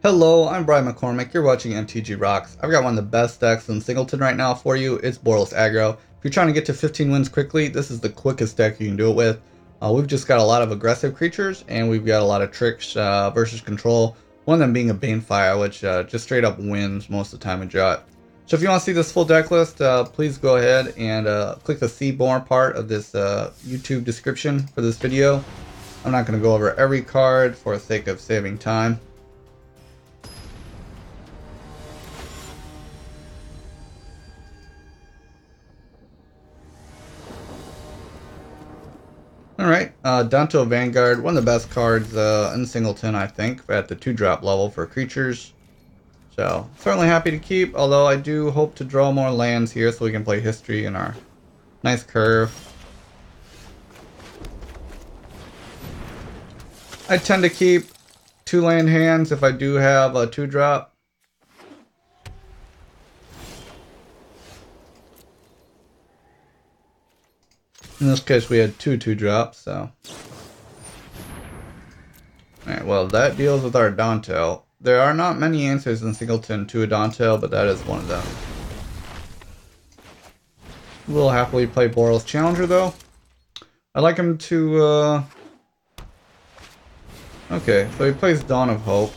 Hello, I'm Brian McCormick. You're watching MTG Rocks. I've got one of the best decks in Singleton right now for you. It's Boros Aggro. If you're trying to get to 15 wins quickly, this is the quickest deck you can do it with. We've just got a lot of aggressive creatures, and we've got a lot of tricks versus control. One of them being a Banefire, which just straight up wins most of the time in draw. So if you want to see this full deck list, please go ahead and click the see more part of this YouTube description for this video. I'm not going to go over every card for the sake of saving time. Alright, Adanto Vanguard, one of the best cards in Singleton, I think, at the 2-drop level for creatures. So, certainly happy to keep, although I do hope to draw more lands here so we can play History in our nice curve. I tend to keep 2 land hands if I do have a 2-drop. In this case, we had 2-2-drops, so. Alright, well, that deals with our Adanto. There are not many answers in Singleton to Adanto, but that is one of them. We'll happily play Boros Challenger, though. I'd like him to, Okay, so he plays Dawn of Hope.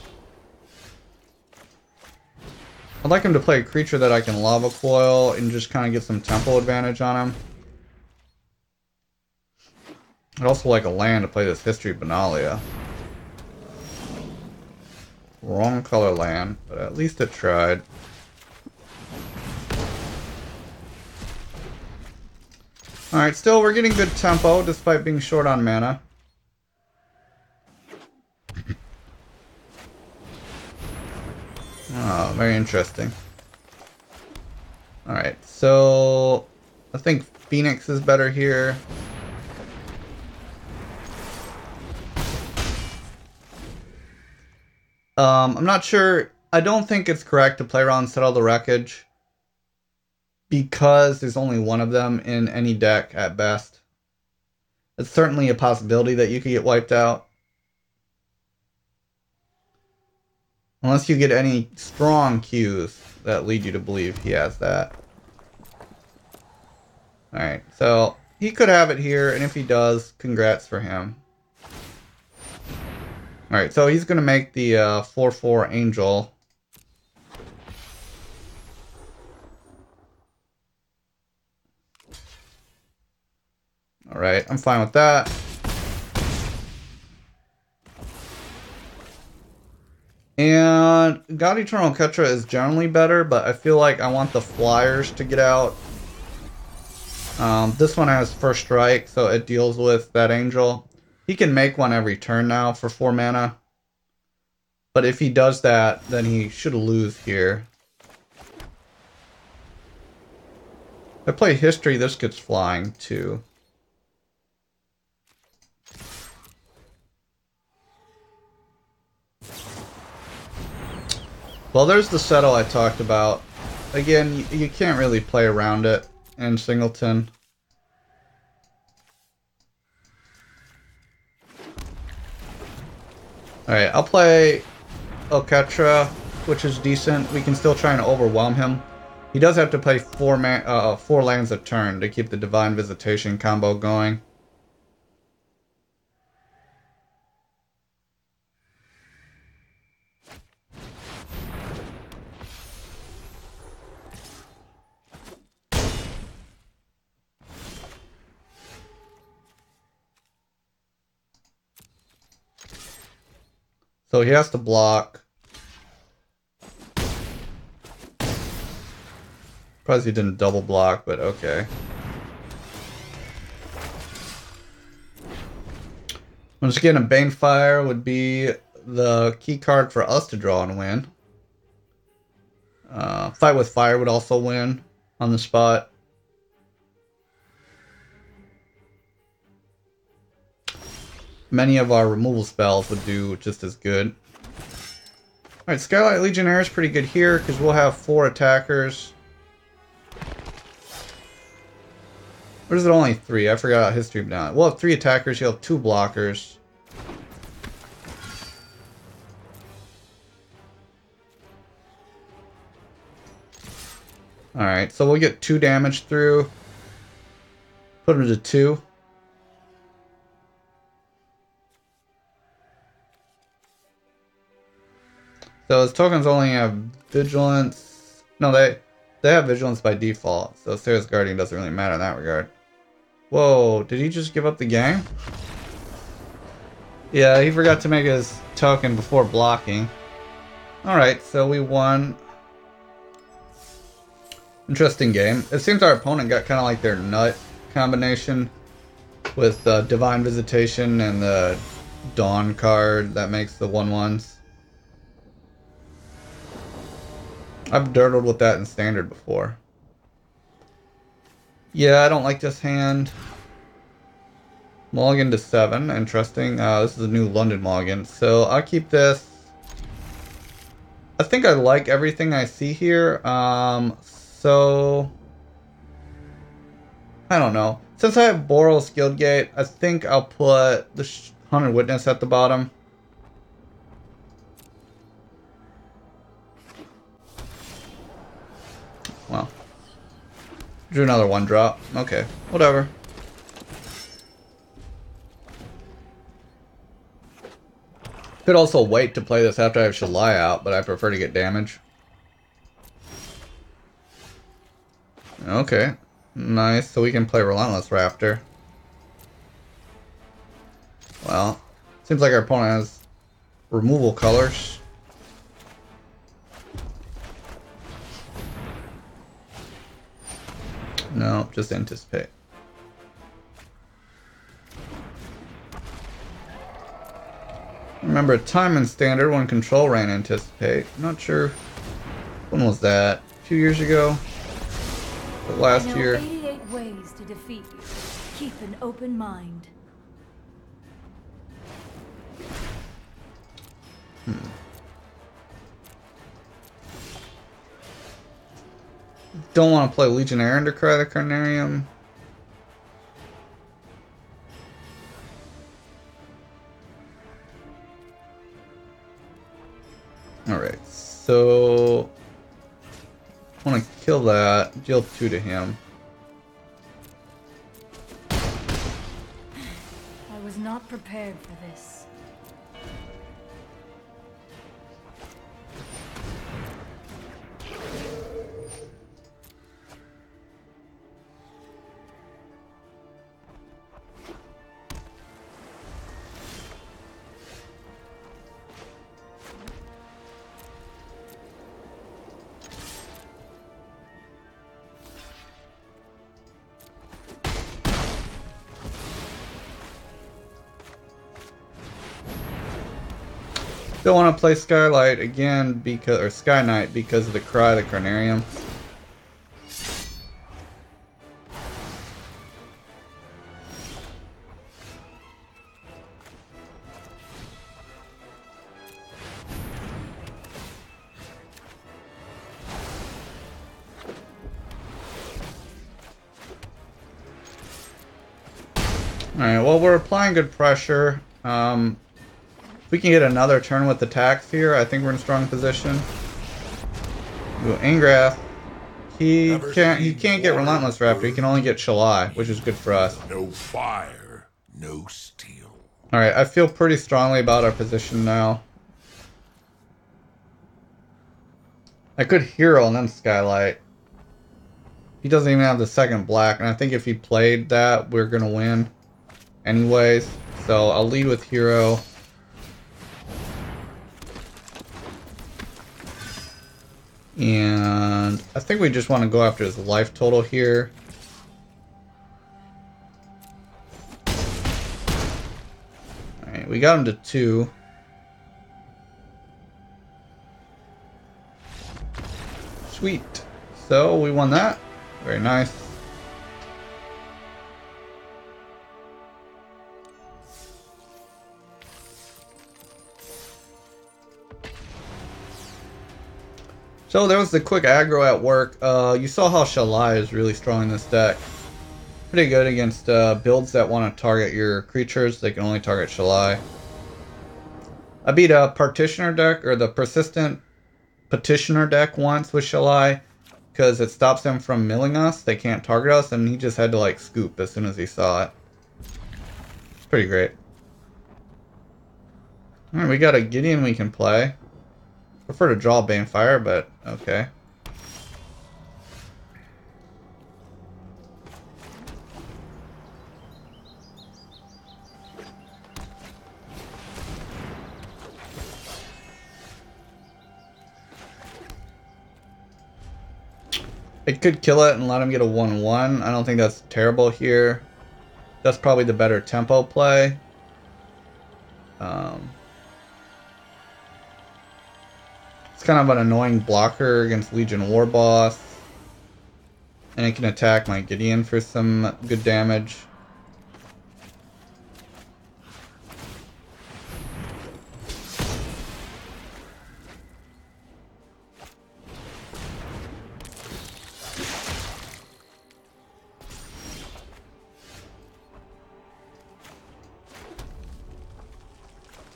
I'd like him to play a creature that I can Lava Coil and just kind of get some tempo advantage on him. I'd also like a land to play this History of Benalia. Wrong color land, but at least it tried. Alright, still we're getting good tempo despite being short on mana. Oh, very interesting. Alright, so I think Phoenix is better here. I'm not sure. I don't think it's correct to play around Settle the Wreckage because there's only one of them in any deck at best. It's certainly a possibility that you could get wiped out. Unless you get any strong cues that lead you to believe he has that. Alright, so he could have it here, and if he does, congrats for him. Alright, so he's going to make the 4/4 Angel. Alright, I'm fine with that. And God Eternal Ketra is generally better, but I feel like I want the flyers to get out. This one has first strike, so it deals with that Angel. He can make one every turn now for 4 mana. But if he does that, then he should lose here. If I play History, this gets flying too. Well, there's the settle I talked about. Again, you can't really play around it in Singleton. Alright, I'll play Ketra, which is decent. We can still try and overwhelm him. He does have to play 4 lands a turn to keep the Divine Visitation combo going. So he has to block. Surprised he didn't double block, but okay. Once again, a Banefire would be the key card for us to draw and win. Fight with Fire would also win on the spot. Many of our removal spells would do just as good. Alright, Skyknight Legionnaire is pretty good here because we'll have 4 attackers. Or is it only 3? I forgot History of Benalia. We'll have 3 attackers, you'll have 2 blockers. Alright, so we'll get 2 damage through. Put him to 2. So his tokens only have vigilance. No, they have vigilance by default. So Sarah's Guardian doesn't really matter in that regard. Whoa, did he just give up the game? Yeah, he forgot to make his token before blocking. Alright, so we won. Interesting game. It seems our opponent got kind of like their nut combination with Divine Visitation and the Dawn card that makes the 1/1s. I've dirtled with that in Standard before. Yeah, I don't like this hand. Mulligan to 7, interesting. This is a new London Mulligan, so I'll keep this. I think I like everything I see here, so I don't know. Since I have Boros Guildgate, I think I'll put the Hunted Witness at the bottom. Well, drew another 1-drop. Okay, whatever. Could also wait to play this after I have Shalai out, but I prefer to get damage. Okay, nice. So we can play Relentless Raptor. Well, seems like our opponent has removal colors. No, just anticipate. Remember a time in Standard when Control ran Anticipate. I'm not sure. When was that? A few years ago? But last year. 88 ways to defeat you. Keep an open mind. Don't want to play Legionnaire into Cry the Carnarium. Alright, so I want to kill that, deal 2 to him. I was not prepared for this. Don't want to play Skylight again because, or Skyknight because of the Cry the Carnarium. Alright, well, we're applying good pressure. If we can get another turn with attacks here, I think we're in a strong position. Ooh, Ingrath. He can't get Relentless Raptor. He can only get Shalai, which is good for us. No fire, no steel. Alright, I feel pretty strongly about our position now. I could Hero and then Skylight. He doesn't even have the second black, and I think if he played that, we're gonna win anyways. So I'll lead with Hero. And I think we just want to go after his life total here. Alright, we got him to 2. Sweet. So we won that. Very nice. So there was the quick aggro at work. You saw how Shalai is really strong in this deck. Pretty good against builds that want to target your creatures. They can only target Shalai. I beat a Partitioner deck, or the Persistent Petitioner deck once with Shalai. because it stops them from milling us. They can't target us, and he just had to like scoop as soon as he saw it. It's pretty great. Alright, we got a Gideon we can play. Prefer to draw Banefire, but okay. I could kill it and let him get a 1-1. I don't think that's terrible here. That's probably the better tempo play. It's kind of an annoying blocker against Legion Warboss. And it can attack my Gideon for some good damage.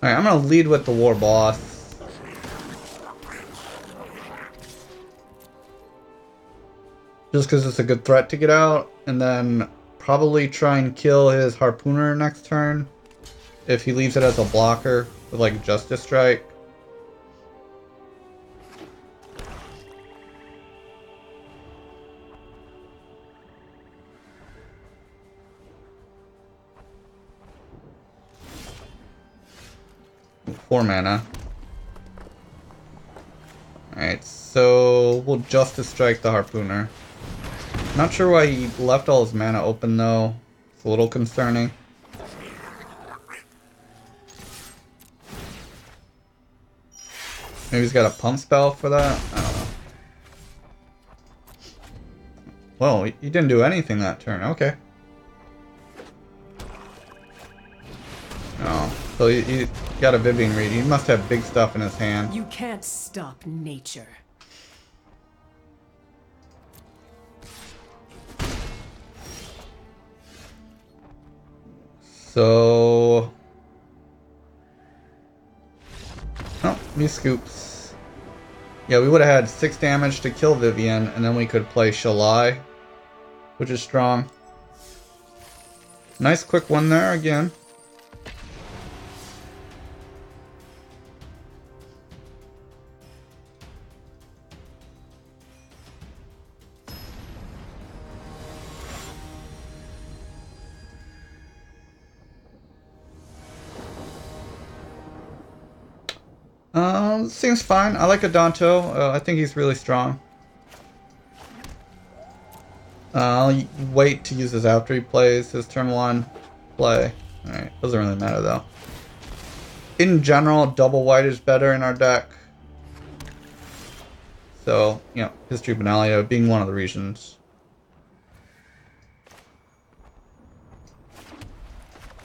Alright, I'm going to lead with the Warboss. Just because it's a good threat to get out. And then probably try and kill his Harpooner next turn. If he leaves it as a blocker with like Justice Strike. Four mana. Alright, so we'll Justice Strike the Harpooner. Not sure why he left all his mana open though. It's a little concerning. Maybe he's got a pump spell for that? I don't know. Well, he didn't do anything that turn. Okay. Oh, so he got a Vivian Reed. He must have big stuff in his hand. You can't stop nature. So... oh, he scoops. Yeah, we would have had 6 damage to kill Vivian, and then we could play Shalai, which is strong. Nice quick one there again. Seems fine. I like Adanto. I think he's really strong. I'll wait to use this after he plays his turn 1 play. Alright, doesn't really matter though. In general, double white is better in our deck. So, you know, History of Benalia being one of the reasons.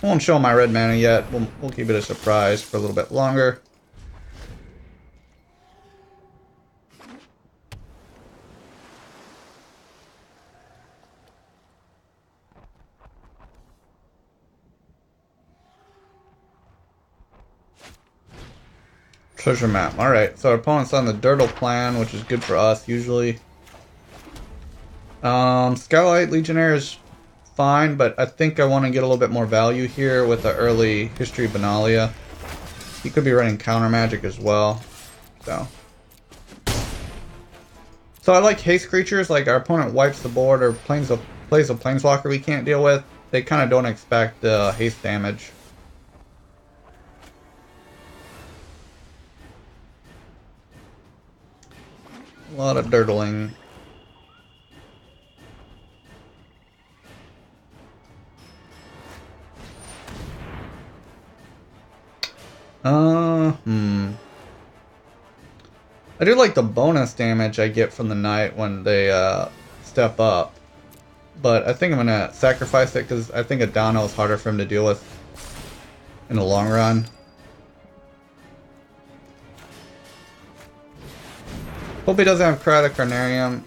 I won't show my red mana yet. We'll keep it a surprise for a little bit longer. Treasure map. Alright, so our opponent's on the Dirtle plan, which is good for us, usually. Skyknight Legionnaire is fine, but I think I want to get a little bit more value here with the early History of Benalia. He could be running counter magic as well. So I like haste creatures, like our opponent wipes the board or plays a planeswalker we can't deal with. They kind of don't expect haste damage. A lot of dirtling. I do like the bonus damage I get from the knight when they step up. But I think I'm gonna sacrifice it because I think Adanto is harder for him to deal with in the long run. Hope he doesn't have Cry the Carnarium.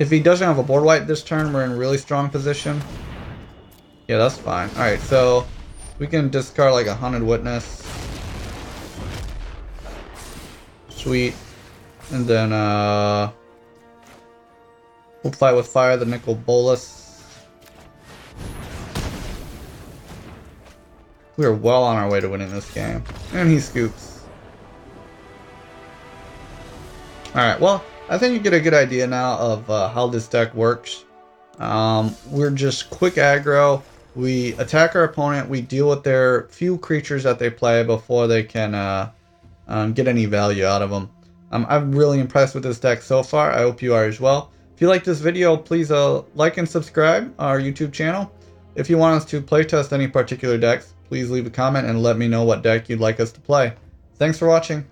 If he doesn't have a board wipe this turn, we're in a really strong position. Yeah, that's fine. Alright, so we can discard like a Haunted Witness. Sweet. And then we'll fight with fire, the Nicol Bolas. We are well on our way to winning this game. And he scoops. Alright, well, I think you get a good idea now of how this deck works. We're just quick aggro. We attack our opponent. We deal with their few creatures that they play before they can get any value out of them. I'm really impressed with this deck so far. I hope you are as well. If you like this video, please like and subscribe our YouTube channel. If you want us to playtest any particular decks, please leave a comment and let me know what deck you'd like us to play. Thanks for watching.